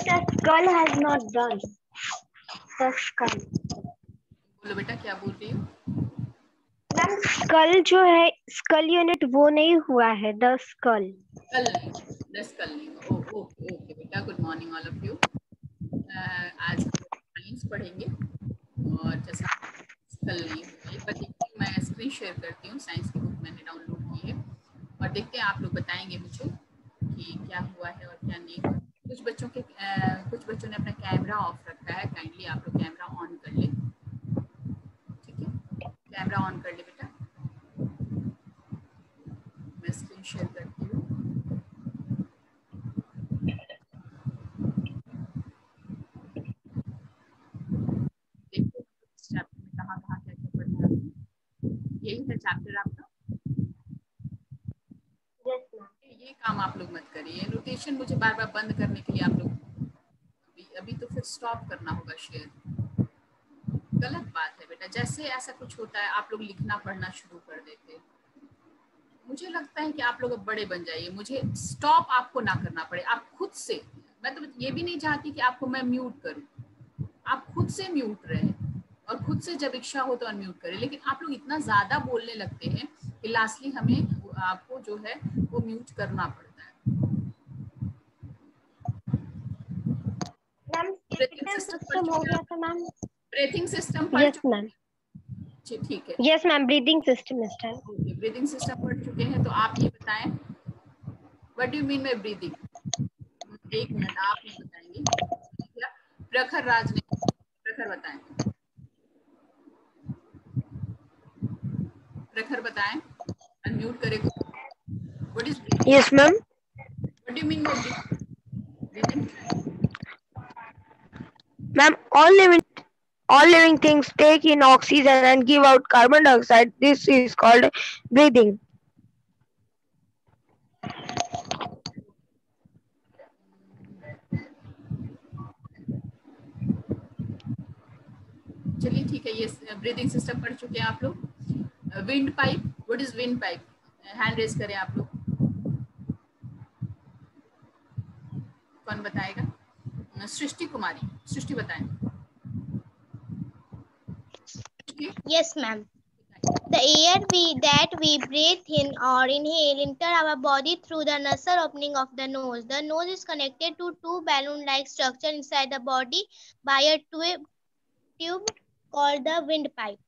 the skull has not done. The skull. बोलो बेटा क्या बोल रही हो? मैम स्कल जो है स्कल यूनिट वो नहीं हुआ है. The skull. कल नहीं, दस कल नहीं। ओके ओके बेटा, good morning all of you. आज हम साइंस पढ़ेंगे और जैसा कल नहीं हुआ, एक बार देखते हैं, मैं स्क्रीन शेयर करती हूँ। साइंस की बुक मैंने डाउनलोड की है और देखते हैं, आप लोग बताएंगे मुझे कि क्या हुआ है और क्या नहीं हुआ। कुछ बच्चों ने अपना कैमरा ऑफ रखा है, काइंडली आप लोग कैमरा ऑन कर ले। ठीक है, कैमरा ऑन कर ले बेटा। मैं स्क्रीन शेयर करती हूँ। देखो इस चैप्टर में कहाँ कहाँ क्या क्या पढ़ना है। यही है चैप्टर आपका। Yes, ma'am. ये काम आप लोग मत करिए, नोटेशन मुझे बार बार बंद करने के लिए आप लोग अभी तो फिर स्टॉप करना होगा शेयर। गलत बात है बेटा, जैसे ऐसा कुछ होता है आप लोग लिखना पढ़ना शुरू कर देते। मुझे लगता है कि आप लोग अब बड़े बन जाइए, मुझे स्टॉप आपको ना करना पड़े, आप खुद से। मैं तो ये भी नहीं चाहती कि आपको मैं म्यूट करूं, आप खुद से म्यूट रहे और खुद से जब इच्छा हो तो अनम्यूट करें। लेकिन आप लोग इतना ज्यादा बोलने लगते हैं कि लास्टली हमें आपको जो है वो म्यूट करना पड़ता है। मैम ब्रीथिंग स्केलेटल सिस्टम पढ़ सिस्टम हो चुके गया हैं? था मैम. ब्रीथिंग सिस्टम पढ़ यस चुके मैम. हैं? ठीक है, यस मैम. ब्रीदिंग सिस्टम इस टाइम. ओके, ब्रीदिंग सिस्टम पढ़ चुके हैं। तो आप ये बताएं, what do you mean by breathing? एक मिनट, आप नहीं बताएंगे, प्रखर राज ने, प्रखर बताएं, प्रखर बताएं, अनम्यूट करें। What is breathing? Yes ma'am. What do you mean by breathing? Ma'am all living things take in oxygen and give out carbon dioxide. This is called breathing. चलिए ठीक है, ये ब्रीदिंग सिस्टम पढ़ चुके हैं आप लोग। Wind pipe, what is wind pipe? Hand raise करें आप लोग, कौन बताएगा? सृष्टि कुमारी, सृष्टि बताएं। Yes, ma'am. The air that we breathe in or inhale enter our body through the nasal opening of the nose. The nose is connected to two balloon-like structure inside the body by a tube called the windpipe.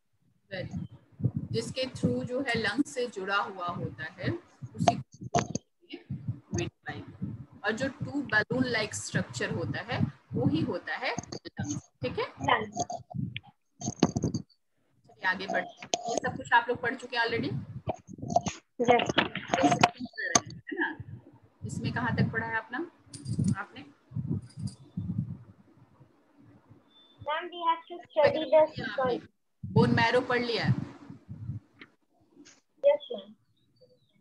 जिसके through जो है lung से जुड़ा हुआ होता है उसी wind pipe, और जो टू बलून लाइक स्ट्रक्चर होता है वो ही होता है लंग्स। ठीक है, चलिए आगे बढ़ते हैं। ये सब कुछ आप लोग पढ़ चुके हैं ऑलरेडी, है ना? इसमें कहाँ तक पढ़ा है आपने? Ma'am, we have to study the skull. Bone marrow पढ़ लिया? Yes, ma'am.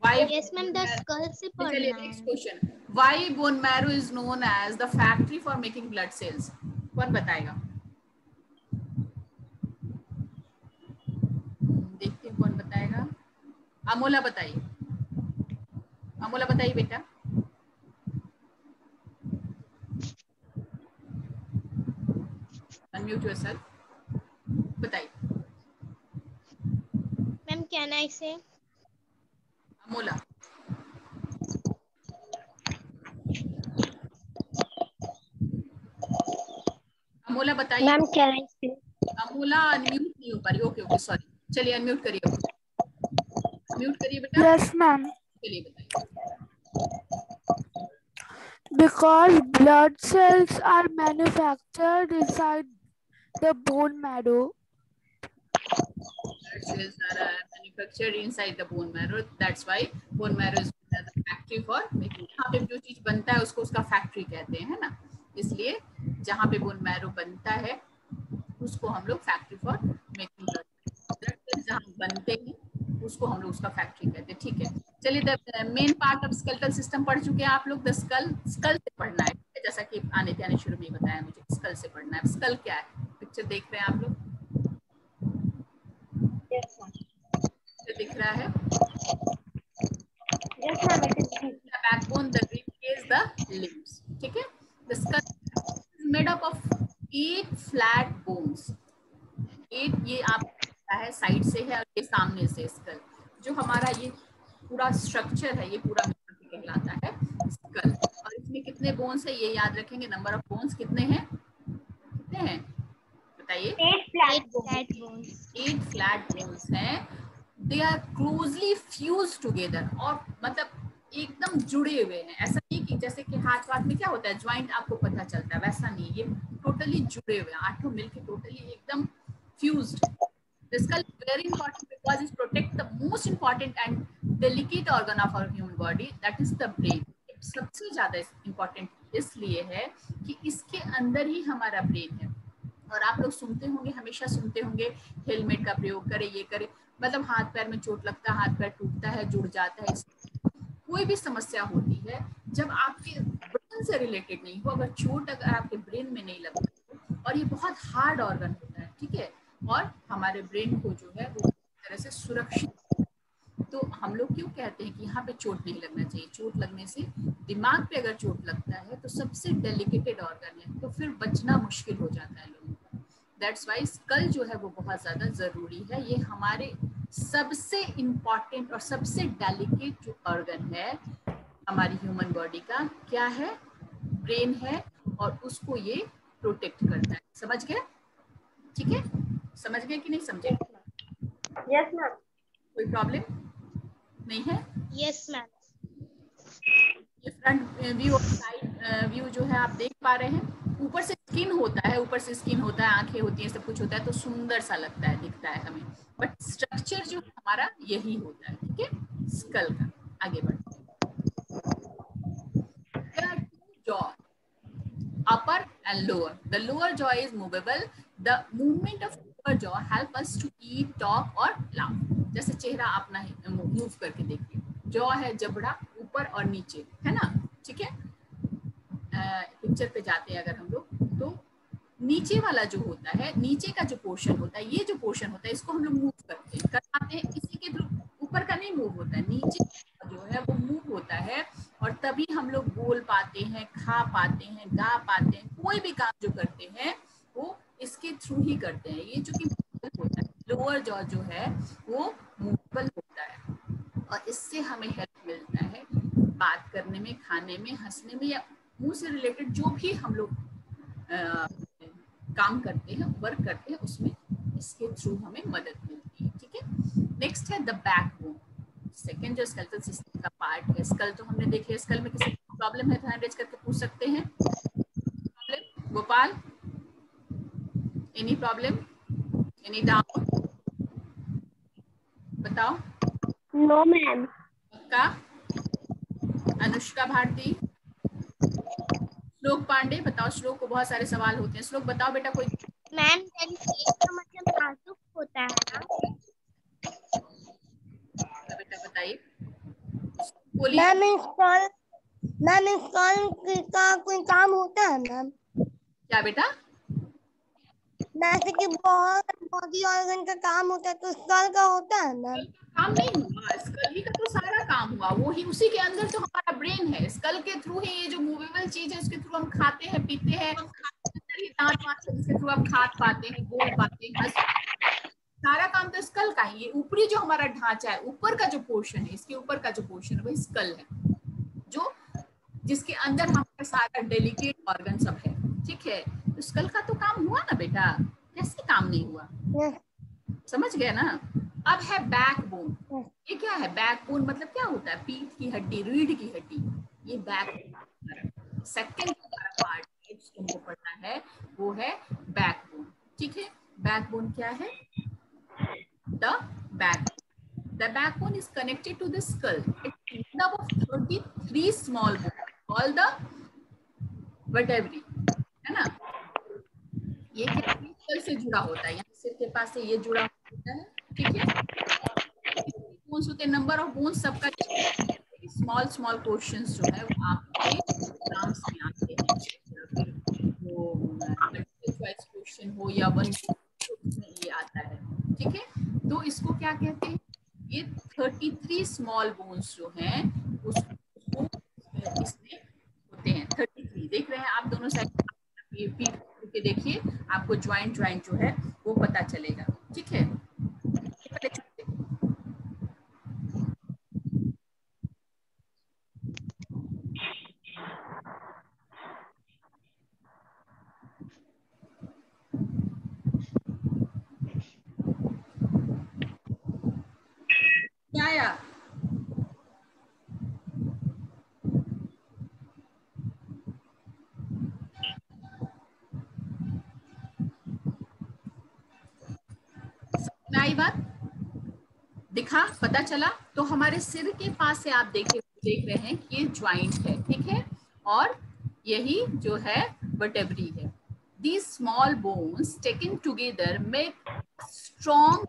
Why? Yes, ma'am. The skull से चलिए पढ़ना नेक्स्ट है. Question, why bone marrow is known as the factory for making blood cells? कौन बताएगा? देखते हैं कौन बताएगा। अमोला बताइए, अमोला बताइए बेटा। अनम्यूट योरसेल्फ, बताइए। Ma'am, can I say? Amola, Amola बताइए। Ma'am, can I say? Amola unmute नहीं हो पा रही। ओके ओके सॉरी, चलिए अनम्यूट करिए, म्यूट करिए बेटा। Yes, ma'am. चलिए बताइए। Because blood cells are manufactured inside the bone marrow. Blood cells are manufactured inside the bone marrow. That's why bone marrow is known as a factory for making. यहाँ पे जो चीज बनता है उसको उसका फैक्ट्री कहते हैं, है ना? इसलिए जहाँ पे बोन मैरो बनता है उसको हम लोग factory for making blood cells, जहाँ बनते हैं उसको हम लोग उसका फैक्ट्री कहते हैं। ठीक है, चलिए the main part of skeletal system पढ़ चुके हैं आप लोग। द स्कल, स्कल से पढ़ना है, जैसा कि आने शुरू में बताया मुझे, स्कल से पढ़ना है। स्कल क्या है? पिक्चर देख रहे हैं आप लोग? Yes, ma'am. दिख रहा है? Yes, ma'am. It is. The backbone, the rib cage, the limbs. ठीक है, the skull made up of 8 flat bones. 8 ये आपका है साइड से है और ये सामने से स्कल। जो हमारा ये पूरा स्ट्रक्चर है ये पूरा कहलाता है स्कल। और इसमें कितने बोन्स है ये याद रखेंगे। नंबर ऑफ बोन्स कितने हैं, कितने हैं बताइए? 8 फ्लैट बोन्स। 8 फ्लैट बोन्स हैं। They are closely fuse together, और मतलब एकदम जुड़े हुए हैं। ऐसा नहीं कि जैसे कि हाथ वाथ में क्या होता है ज्वाइंट आपको पता चलता है, वैसा नहीं, ये टोटली जुड़े हुए हैं। 8 मिलके टोटली एकदम fused. The skull is very important because it protects the most important and delicate organ of our human body, that is the brain. सबसे ज्यादा इम्पोर्टेंट इसलिए है कि इसके अंदर ही हमारा ब्रेन है। और आप लोग सुनते होंगे, हमेशा सुनते होंगे हेलमेट का प्रयोग करें, ये करें, मतलब हाथ पैर में चोट लगता है, हाथ पैर टूटता है, जुड़ जाता है। कोई भी समस्या होती है जब आपके ब्रेन से रिलेटेड नहीं हो, अगर चोट अगर आपके ब्रेन में नहीं लगती, और ये बहुत हार्ड ऑर्गन होता है, ठीक है, और हमारे ब्रेन को जो है वो एक तरह से सुरक्षित, तो हम लोग क्यों कहते हैं कि यहाँ पे चोट नहीं लगना चाहिए। चोट लगने से, दिमाग पे अगर चोट लगता है तो सबसे डेलिकेटेड ऑर्गन है, तो फिर बचना मुश्किल हो जाता है लोगों को। दैट्स वाई स्कल जो है वो बहुत ज्यादा जरूरी है। ये हमारे सबसे इम्पॉर्टेंट और सबसे डेलिकेट जो ऑर्गन है हमारी ह्यूमन बॉडी का, क्या है, ब्रेन है, और उसको ये प्रोटेक्ट करता है। समझ गए? ठीक है, समझ गए कि नहीं समझे? Yes ma'am. कोई प्रॉब्लम नहीं है? Yes ma'am. ये फ्रंट व्यू और साइड व्यू जो है आप देख पा रहे हैं। ऊपर से स्किन होता है, ऊपर से स्किन होता है, आंखें होती हैं, सब कुछ होता है, तो सुंदर सा लगता है, दिखता है हमें, बट स्ट्रक्चर जो हमारा यही होता है। ठीक है, स्कल का। आगे बढ़ते हैं। Jaw, upper and lower. The lower jaw is movable. The movement of upper jaw help us to eat, talk or laugh. जैसे चेहरा अपना मूव करके देखिए, जॉ है जबड़ा, ऊपर और नीचे, है ना? ठीक है, पिक्चर पे जाते हैं अगर हम लोग, तो नीचे वाला जो होता है, नीचे का जो पोर्शन होता है, ये जो पोर्शन होता है, इसको हम लोग मूव करते हैं, करवाते हैं। इसी के थ्रू ऊपर का नहीं मूव होता है, नीचे जो है वो मूव होता है, और तभी हम लोग बोल पाते हैं, खा पाते हैं, गा पाते हैं, कोई भी काम जो करते हैं वो इसके थ्रू ही करते हैं। ये जो कि होता है, लोअर जॉ जो है वो मूवेबल होता है, और इससे हमें हेल्प मिलता है बात करने में, खाने में, हंसने में, या मुंह से रिलेटेड जो भी हम लोग काम करते हैं, वर्क करते हैं, उसमें इसके थ्रू हमें मदद मिलती है। ठीक है, नेक्स्ट है द बैकबोन। सेकेंड जो स्केलेटल सिस्टम का पार्ट है। स्कल तो हमने देख लिया। स्कल में किसी प्रॉब्लम है तो हैंड रेज करके पूछ सकते हैं। Problem Gopal, any problem, any doubt, बताओ। No ma'am. पक्का? अनुष्का भारती, श्लोक पांडे, बताओ। श्लोक को बहुत सारे सवाल होते हैं। श्लोक बताओ बेटा। कोई मैम डेलिकेट का मतलब नाजुक होता है ना? बेटा बताइए, बोलिए। मैम स्कल का कोई काम होता है मैम? क्या बेटा? जैसे कि बहुत बॉडी ऑर्गन का काम होता है तो स्कल का होता है मैम? काम नहीं हुआ, स्कल ही का तो सारा काम हुआ। वो ही, उसी के अंदर तो हमारा ब्रेन है। स्कल के थ्रू ही ये जो मूवेबल चीज है उसके थ्रू हम खाते हैं, पीते हैं, दांत वांत जिसके थ्रू आप खा पाते हैं, बोल पाते हैं, सारा काम तो स्कल का ही। ये ऊपरी जो हमारा ढांचा है, ऊपर का जो पोर्शन है, इसके ऊपर का जो पोर्शन है वही स्कल है, जो जिसके अंदर हमारा सारा डेलिकेट ऑर्गन सब है। ठीक है, तो स्कल का तो काम हुआ ना बेटा, कैसे काम नहीं हुआ? समझ गए ना? अब है बैकबोन। ये क्या है? बैकबोन मतलब क्या होता है? पीठ की हड्डी, रीढ़ की हड्डी, ये बैकबोन। सेकंड पार्ट तुमको पढ़ना है वो है बैकबोन। ठीक है, बैकबोन क्या है? The backbone is connected to the skull. It's made up of 33 small bones called the vertebrae, है ना? ये क्या स्कल से जुड़ा होता है, यहाँ सिर के पास से ये जुड़ा होता है। ठीक है, बोन्स होते हैं, नंबर ऑफ बोन्स सबका स्मॉल स्मॉल क्वेश्चंस जो है वो आपके एग्जाम्स में आते हैं। वो मल्टीपल चॉइस क्वेश्चन हो या वन में ये आता है। ठीक है, तो इसको क्या कहते हैं? ये 33 स्मॉल बोन्स जो हैं उसको इसमें होते हैं। 33 देख रहे हैं आप दोनों साइड ये पीठ के देखिए, आपको ज्वाइंट जो है वो पता चलेगा। ठीक है, क्या आया? आई बात दिखा, पता चला? तो हमारे सिर के पास से आप देख रहे हैं कि ये ज्वाइंट है, ठीक है, और यही जो है वर्टेब्री है। These small bones taken together make strong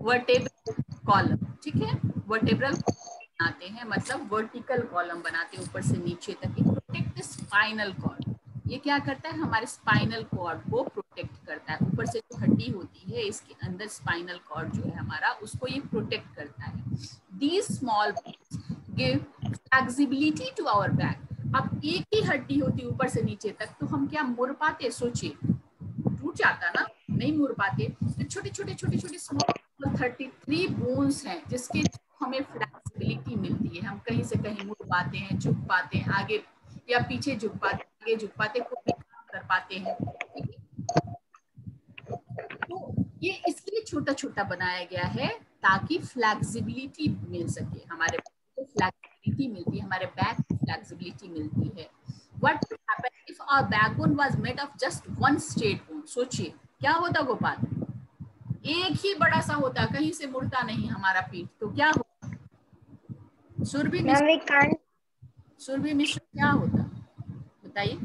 vertebral column, ठीक है, वर्टेब्रल बनाते हैं, मतलब वर्टिकल कॉलम बनाते हैं ऊपर से नीचे तक। It protect the spinal cord. ये क्या करता है? हमारे स्पाइनल कॉर्ड को प्रोटेक्ट करता है। ऊपर से जो हड्डी होती है इसके अंदर स्पाइनल कॉर्ड जो है हमारा, उसको ये प्रोटेक्ट करता है। These small give flexibility to our back. अब एक ही हड्डी होती ऊपर से नीचे तक, तो हम क्या मुड़ पाते? सोचिए, टूट जाता ना, नहीं मुड़ पाते। तो छोटे छोटे स्मॉल 33 बोन्स हैं जिसके हमें फ्लेक्सिबिलिटी मिलती है। हम कहीं से कहीं मुड़ पाते हैं, झुक पाते हैं, आगे या पीछे झुक पाते हैं, आगे झुक पाते हैं, कोई भी काम कर पाते हैं। तो ये इसलिए छोटा छोटा बनाया गया है ताकि फ्लेक्सिबिलिटी मिल सके, हमारे को फ्लेक्सिबिलिटी मिलती है, हमारे बैक को फ्लेक्सिबिलिटी मिलती है। What would happen if our backbone was made of just one straight bone? सोचिए क्या होता गोपाल? एक ही बड़ा सा होता, कहीं से मुड़ता नहीं हमारा पीठ, तो क्या होता? सुरभि मिश्र क्या होता बताइए?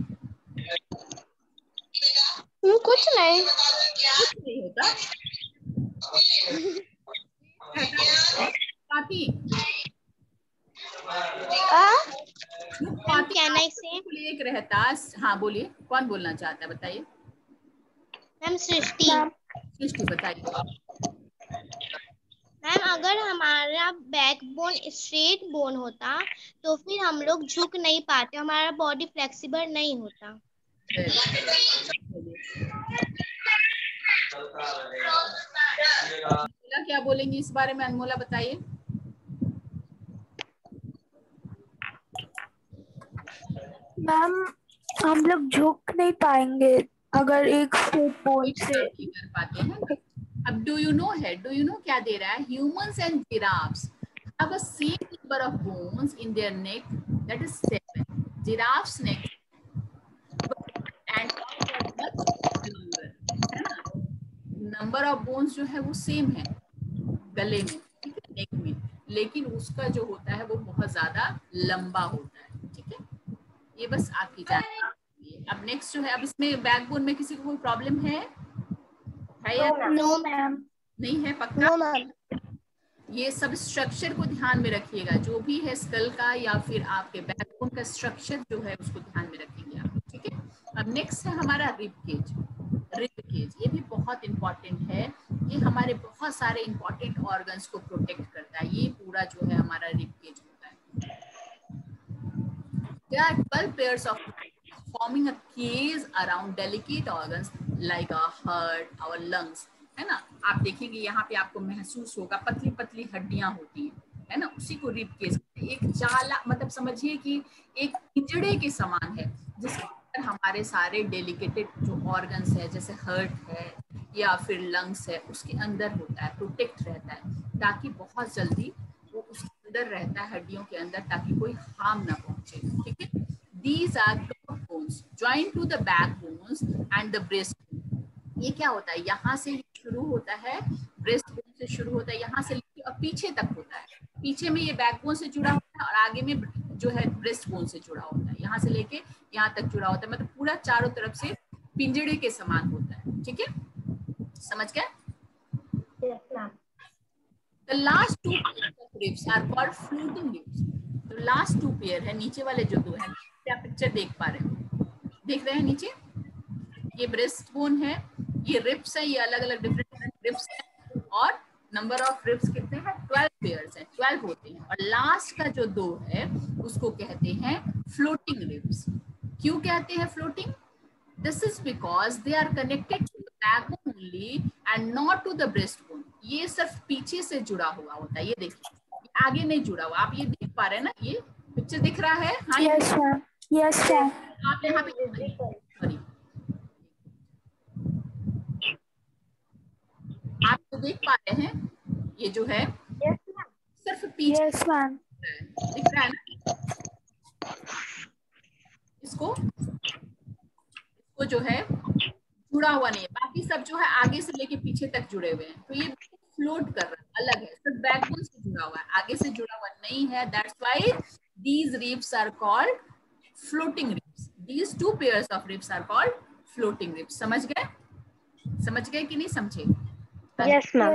कुछ नहीं होता। एक रहता। हाँ बोलिए, कौन बोलना चाहता है बताइए? मैम सृष्टि बताइए। मैम अगर हमारा बैकबोन स्ट्रेट बोन होता तो फिर हम लोग झुक नहीं पाते, हमारा बॉडी फ्लेक्सिबल नहीं होता। क्या बोलेंगी इस बारे में? अनमोला बताइए। मैम हम लोग झुक नहीं पाएंगे अगर एक स्ट्रेट बोन से कर पाते हैं। अब डू यू नो क्या दे रहा है? Humans and giraffes have a same number of bones in their neck, that is 7. Giraffe's neck and much longer, है ना? नंबर ऑफ बोन्स जो है वो सेम है गले में, ठीक है, नेक में, लेकिन उसका जो होता है वो बहुत ज्यादा लंबा होता है। ठीक है, ये बस आपकी जानकारी। अब नेक्स्ट जो है, अब इसमें बैकबोन में किसी को कोई प्रॉब्लम है या नो मैम? नहीं है? पक्का? ये सब स्ट्रक्चर को ध्यान में रखिएगा, जो भी है स्कल का या फिर आपके बैकबोन का स्ट्रक्चर जो है उसको ध्यान में रखेंगे आप। ठीक है, अब नेक्स्ट है हमारा रिब केज। रिब केज ये भी बहुत इंपॉर्टेंट है, ये हमारे बहुत सारे इंपॉर्टेंट ऑर्गन्स को प्रोटेक्ट करता है। ये पूरा जो है हमारा रिब केज होता है। There are 12 pairs of forming a cage around delicate organs like our heart, our lungs, है ना? आप देखेंगे यहाँ पे आपको महसूस होगा पतली पतली हड्डियां होती हैं, है ना? उसी को रिब केज, एक जाला, मतलब समझिए कि एक पिंजड़े के समान है जिसके अंदर हमारे सारे डेलिकेटेड जो ऑर्गन्स है, जैसे हार्ट है या फिर लंग्स है, उसके अंदर होता है, प्रोटेक्ट रहता है, ताकि बहुत जल्दी वो उसके अंदर रहता है, हड्डियों के अंदर, ताकि कोई हार्म ना पहुंचे। ठीक है, these are two bones joined to the backbones and the breastbone। ये क्या होता है? यहाँ से शुरू होता है, ब्रेस्ट बोन से शुरू होता है, यहाँ से लेके और पीछे तक होता है। पीछे में ये बैकबोन से जुड़ा होता है और आगे में जो है ब्रेस्ट बोन से जुड़ा होता है, यहाँ से लेके यहाँ तक जुड़ा होता है, मतलब पूरा चारों तरफ से पिंजड़े के समान होता है। ठीक है, समझ गए? The last two pairs of ribs are called floating ribs। तो लास्ट टू पेयर है, नीचे वाले जो दो हैं, क्या पिक्चर देख पा रहे हो? देख रहे हैं नीचे? ये ब्रेस्ट बोन है, ये रिब्स है, ये अलग अलग डिफरेंट रिब्स है, और नंबर ऑफ रिब्स कितने हैं? 12 पेयर्स हैं, 12 होते हैं। और लास्ट का जो दो है उसको कहते हैं फ्लोटिंग रिब्स। क्यों कहते हैं floating? This is because they are connected to the backbone only and not to the breast bone. ये सिर्फ पीछे से जुड़ा हुआ होता है। ये देखिए, ये आगे नहीं जुड़ा हुआ। आप ये देख पा रहे हैं ना, ये पिक्चर दिख रहा है? हाँ, यस मैम, यस मैम। आप यहाँ पे सॉरी, आप तो देख पा रहे हैं, ये जो है सिर्फ पीछे यस मैम। दिख रहा है ना। इसको जो है जुड़ा हुआ नहीं है, बाकी सब जो है आगे से लेके पीछे तक जुड़े हुए हैं। तो ये फ्लोट कर रहा है, अलग है, सिर्फ बैकबोन से जुड़ा हुआ है, आगे से जुड़ा हुआ नहीं है। That's why these ribs are called floating ribs. These two pairs of ribs are called floating ribs. समझ गए? समझ गए कि नहीं समझे? Yes ma'am,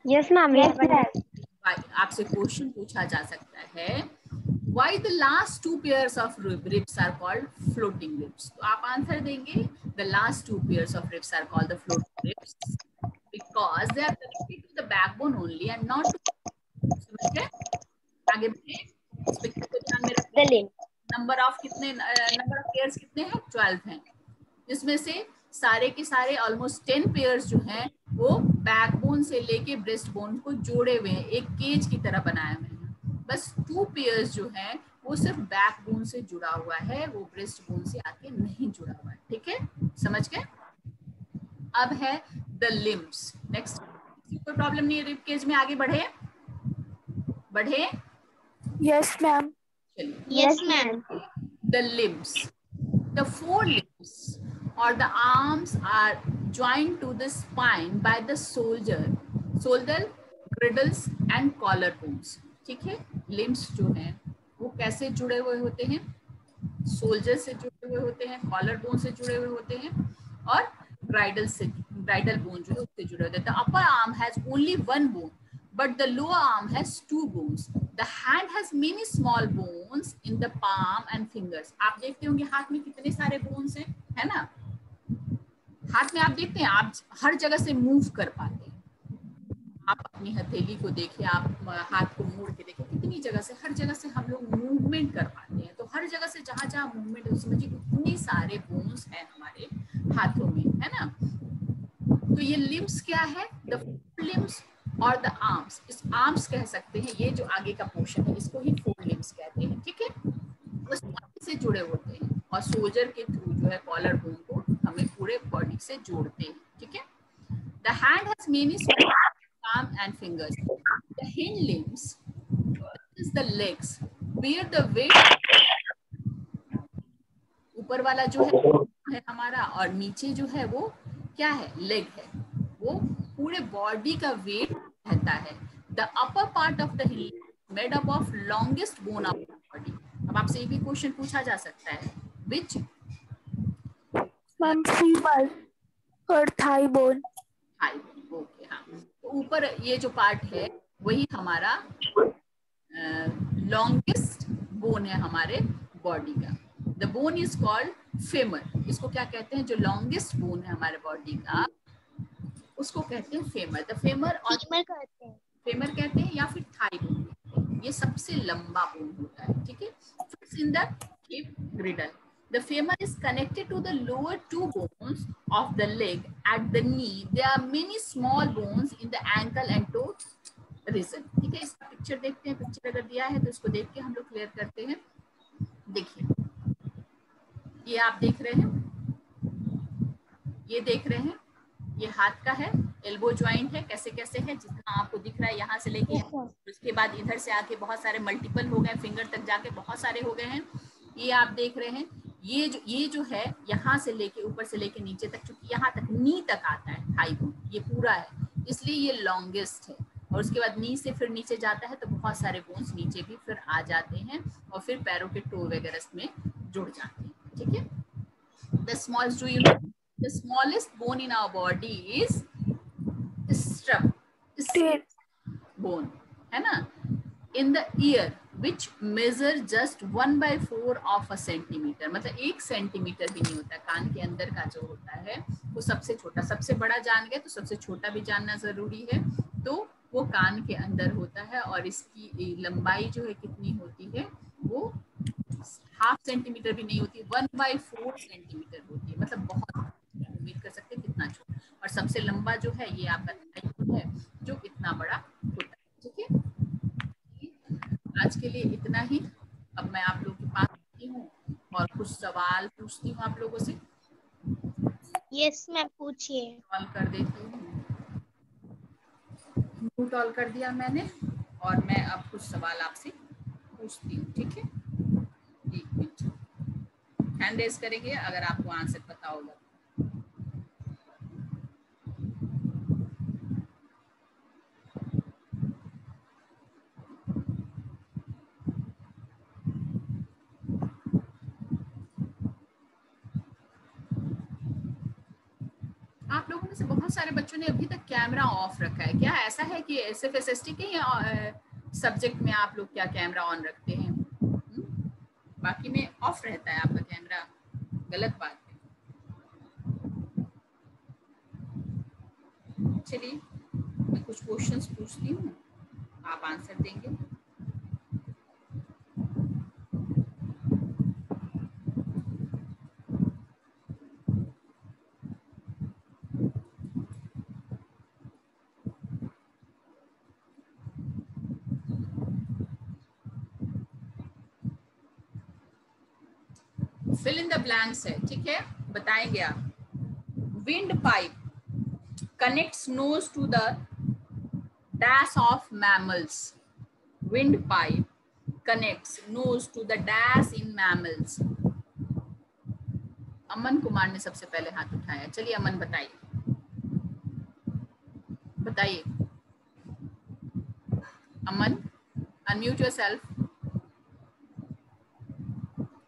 yes ma'am, yes ma'am. आपसे क्वेश्चन पूछा जा सकता है, why the last two pairs of ribs are called floating ribs? तो आप आंसर देंगे, the last two pairs of ribs are called the floating ribs because they are connected to the backbone only and not to, समझ गए? आगे बढ़े, इस picture को ध्यान में रखिए। नंबर ऑफ पेयर्स कितने हैं? 12 हैं, जिसमें से सारे के सारे ऑलमोस्ट 10 पेयर्स जो हैं वो बैकबोन से लेके ब्रेस्ट बोन को जोड़े हुए हैं, एक केज की तरह बनाए हुए हैं। बस 2 पेयर्स जो हैं वो सिर्फ बैकबोन से जुड़ा हुआ है, वो ब्रेस्ट बोन से आके नहीं जुड़ा हुआ है। ठीक है, समझ गए? अब है द लिम्स। नेक्स्ट, कोई प्रॉब्लम नहीं है रिब केज में? आगे बढ़े? Yes ma'am, Yes, ma'am. The limbs, the four limbs or the arms are joined to the spine by the shoulder, girdles and collarbones. ठीक है, limbs जो हैं वो कैसे जुड़े हुए होते हैं? शोल्डर से जुड़े हुए होते हैं, कॉलर बोन से जुड़े हुए होते हैं और ग्राइडल बोन जो है उससे जुड़े होते हैं। The upper arm has only one bone, but the lower arm has 2 bones. The hand has many small bones in the palm and fingers. आप देखते होंगे हाथ में कितने सारे बोन्स हैं, है ना? हाथ में आप देखते हैं, आप हर जगह से मूव कर पाते हैं। आप अपनी हथेली को देखिए, आप हाथ को मोड़ के देखिए, कितनी जगह से, हर जगह से हम लोग मूवमेंट कर पाते हैं। तो हर जगह से जहाँ जहाँ मूवमेंट है उसमें कितने सारे बोन्स हैं हमारे हाथों में, है ना? तो ये लिम्स क्या है? द लिम्स और द आर्म्स। इस आर्म्स कह सकते हैं, ये जो आगे का पोर्शन है इसको ही फोर लिम्स कहते हैं। ठीक है, बस बॉडी से जुड़े होते हैं और सोल्जर के थ्रू जो है कॉलर बोन को हमें पूरे बॉडी से जोड़ते हैं। ठीक है, the hand has many small palm and fingers. The hind limbs, that is the legs, bear the weight. ऊपर वाला जो है हमारा और नीचे जो है वो क्या है? लेग है। वो पूरे बॉडी का वेट रहता है। The upper part of the hind made up of longest bone of the body. अब आपसे ये भी क्वेश्चन पूछा जा सकता है, which? मैम फीमर और thigh bone. Thigh bone, okay, हाँ। तो ऊपर ये जो पार्ट है वही हमारा लॉन्गेस्ट बोन है हमारे बॉडी का। The bone is called femur. इसको क्या कहते हैं? जो लॉन्गेस्ट बोन है हमारे बॉडी का उसको कहते हैं फेमर। द फेमर और फेमर कहते हैं या फिर थाई बोन कहते हैं। ये सबसे लंबा बोन होता है। ठीक है, fits in the hip ग्रिडल। The femur is connected to the lower 2 bones of the leg at the knee. There are many small bones in the ankle and toe region. ठीक है, इसका पिक्चर देखते हैं। Picture अगर दिया है तो इसको देख के हम लोग क्लियर करते हैं। देखिए, ये आप देख रहे हैं, ये देख रहे हैं, ये हाथ का है, एल्बो ज्वाइंट है, कैसे कैसे है, जितना आपको दिख रहा है यहाँ से लेके उसके बाद इधर से आके बहुत सारे मल्टीपल हो गए, फिंगर तक जाके बहुत सारे हो गए हैं। ये आप देख रहे हैं, ये जो है यहाँ से लेके ऊपर से लेके नीचे तक, चूंकि यहाँ तक नी तक आता है थाई बोन, ये पूरा है, इसलिए ये लॉन्गेस्ट है। और उसके बाद नी से फिर नीचे जाता है तो बहुत सारे बोन्स नीचे भी फिर आ जाते हैं और फिर पैरों के टो वगैरह में जुड़ जाते हैं। ठीक है, the smallest, do you know the smallest bone in our body is stirrup bone, है ना, in the ear which measure just 1/4 of a centimeter. मतलब 1 सेंटीमीटर भी नहीं होता। कान के अंदर का जो होता है वो सबसे छोटा, सबसे बड़ा जान गए तो सबसे छोटा भी जानना जरूरी है। तो वो कान के अंदर होता है और इसकी लंबाई जो है कितनी होती है? वो हाफ सेंटीमीटर भी नहीं होती, 1/4 सेंटीमीटर होती है, मतलब बहुत, उम्मीद कर सकते हैं कितना छोटा। और सबसे लंबा जो है ये आपका थाइकोन है जो इतना बड़ा होता है। ठीक है, आज के लिए इतना ही। अब मैं आप लोगों के पास आती हूँ और कुछ सवाल पूछती हूँ आप लोगों से। यस मैम, पूछिए। ऑल कर देती हूँ, म्यूट ऑल कर दिया मैंने, और मैं अब कुछ सवाल आपसे पूछती हूँ। ठीक है, 1 मिनट हैंड रेज करेंगे अगर आपको आंसर पता होगा। आप लोगों में से बहुत सारे बच्चों ने अभी तक कैमरा ऑफ रखा है। क्या ऐसा है कि सिर्फ SST के सब्जेक्ट में आप लोग क्या कैमरा ऑन रखते हैं? बाकी में ऑफ रहता है आपका कैमरा? गलत बात है। चलिए मैं कुछ क्वेश्चंस पूछती हूँ, आप आंसर देंगे। फिल इन द ब्लैंक्स है, ठीक है, बताएंगे आप। Wind pipe connects nose to the dash of mammals. Windpipe connects nose to the dash in mammals. Aman Kumar ने सबसे पहले हाथ उठाया। चलिए अमन बताइए, बताइए अमन, अनम्यूट योरसेल्फ।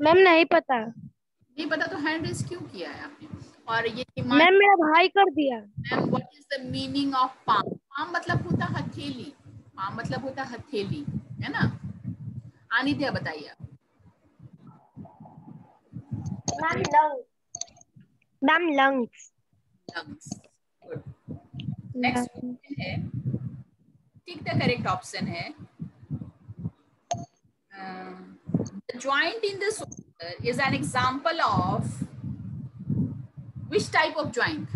मैम नहीं पता। नहीं पता तो हैंड रेज क्यों किया है आपने? और ये मैम मेरा भाई कर दिया। Ma'am what is the meaning of palm? Palm मतलब होता हथेली, पाम मतलब होता हथेली, है ना? आनिध्या बताइए आप। Ma'am lungs. Ma'am lungs. Lungs, good. Next question है, टिक द करेक्ट ऑप्शन है। The joint in the shoulder is an example of which type of joint?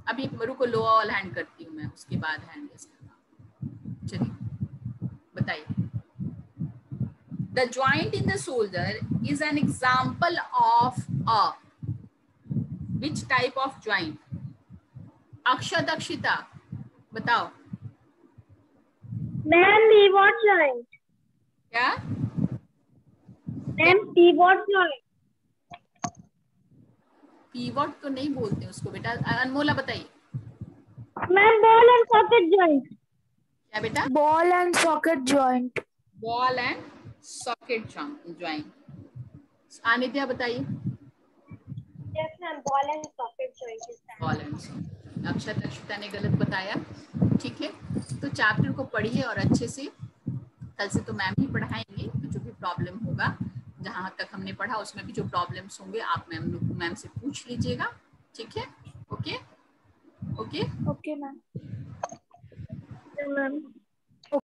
अभी रुको, लो ऑल हैंड करती हूँ मैं, उसके बाद हैंड रेज करना। चलिए बताइए। The joint in the shoulder is an example of a which type of joint? Akshat, Akshita बताओ। Ma'am pivot joint। क्या? Ma'am pivot joint। पीवट तो नहीं बोलते उसको बेटा। अनमोला बताइए। Ma'am ball and socket joint. क्या बेटा? Ball and socket joint. Ball and socket joint. Anidhya बताइए। Yes ma'am, ball and socket joint. Ball and socket. Akshat, Akshita ने गलत बताया। ठीक है, तो चैप्टर को पढ़िए और अच्छे से। कल से तो मैम ही पढ़ाएंगे, तो जो भी प्रॉब्लम होगा, जहाँ तक हमने पढ़ा उसमें भी जो प्रॉब्लम्स होंगे आप मैम से पूछ लीजिएगा। ठीक है, okay okay okay ma'am. Ma'am